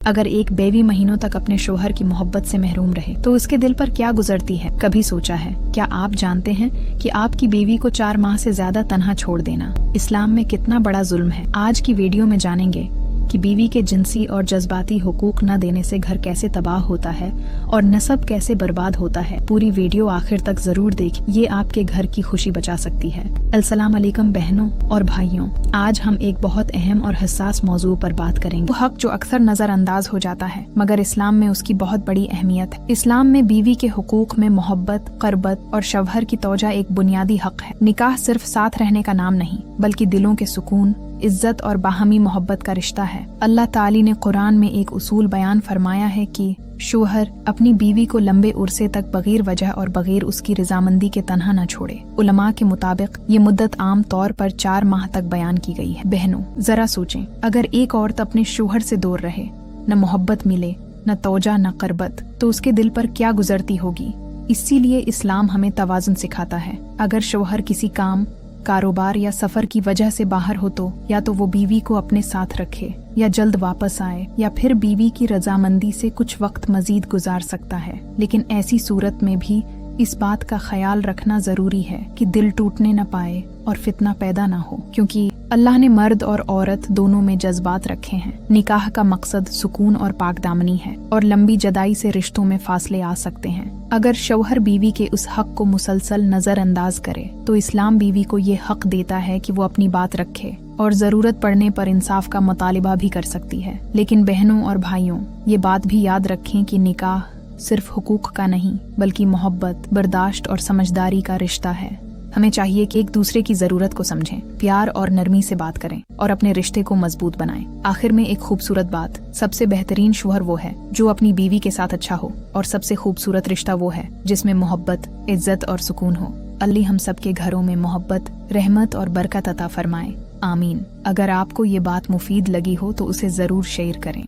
अगर एक बीवी महीनों तक अपने शोहर की मोहब्बत से महरूम रहे तो उसके दिल पर क्या गुजरती है, कभी सोचा है? क्या आप जानते हैं कि आपकी बीवी को 4 माह से ज्यादा तन्हा छोड़ देना इस्लाम में कितना बड़ा जुल्म है? आज की वीडियो में जानेंगे कि बीवी के जिनसी और जज्बाती हुकूक न देने से घर कैसे तबाह होता है और नसब कैसे बर्बाद होता है। पूरी वीडियो आखिर तक जरूर देखें, ये आपके घर की खुशी बचा सकती है। अस्सलाम वालेकुम बहनों और भाइयों, आज हम एक बहुत अहम और हसास मौजू पर बात करेंगे, वो हक जो अक्सर नजरअंदाज हो जाता है मगर इस्लाम में उसकी बहुत बड़ी अहमियत है। इस्लाम में बीवी के हुकूक में मोहब्बत, क़रबत और शवहर की तौजा एक बुनियादी हक है। निकाह सिर्फ साथ रहने का नाम नहीं बल्कि दिलों के सुकून, इज्जत और बाहमी मोहब्बत का रिश्ता है। अल्लाह ताली ने कुरान में एक उसूल बयान फरमाया है कि शोहर अपनी बीवी को लंबे उरसे तक बगैर वजह और बगैर उसकी रजामंदी के तन्हा न छोड़े। उलमा के मुताबिक ये मुद्दत आम तौर पर 4 माह तक बयान की गई है। बहनों जरा सोचें, अगर एक औरत अपने शोहर से दूर रहे, न मोहब्बत मिले, न तौजा, न क़रबत, तो उसके दिल पर क्या गुजरती होगी। इसीलिए इस्लाम हमें तवाज़ुन सिखाता है। अगर शोहर किसी काम, कारोबार या सफर की वजह से बाहर हो तो या तो वो बीवी को अपने साथ रखे या जल्द वापस आए, या फिर बीवी की रजामंदी से कुछ वक्त मजीद गुजार सकता है। लेकिन ऐसी सूरत में भी इस बात का ख्याल रखना जरूरी है कि दिल टूटने न पाए और फितना पैदा न हो, क्योंकि अल्लाह ने मर्द और औरत दोनों में जज्बात रखे हैं। निकाह का मकसद सुकून और पाकदामनी है और लंबी जदाई से रिश्तों में फासले आ सकते हैं। अगर शौहर बीवी के उस हक को मुसलसल नजरअंदाज करे तो इस्लाम बीवी को ये हक देता है कि वो अपनी बात रखे और जरूरत पड़ने पर इंसाफ का मुतालिबा भी कर सकती है। लेकिन बहनों और भाइयों, ये बात भी याद रखें कि निकाह सिर्फ हुकूक का नहीं बल्कि मोहब्बत, बर्दाश्त और समझदारी का रिश्ता है। हमें चाहिए कि एक दूसरे की जरूरत को समझें, प्यार और नरमी से बात करें और अपने रिश्ते को मजबूत बनाएं। आखिर में एक खूबसूरत बात, सबसे बेहतरीन शौहर वो है जो अपनी बीवी के साथ अच्छा हो, और सबसे खूबसूरत रिश्ता वो है जिसमें मोहब्बत, इज्जत और सुकून हो। अल्लाह हम सब के घरों में मोहब्बत, रहमत और बरकत अता फरमाए। आमीन। अगर आपको ये बात मुफीद लगी हो तो उसे जरूर शेयर करें।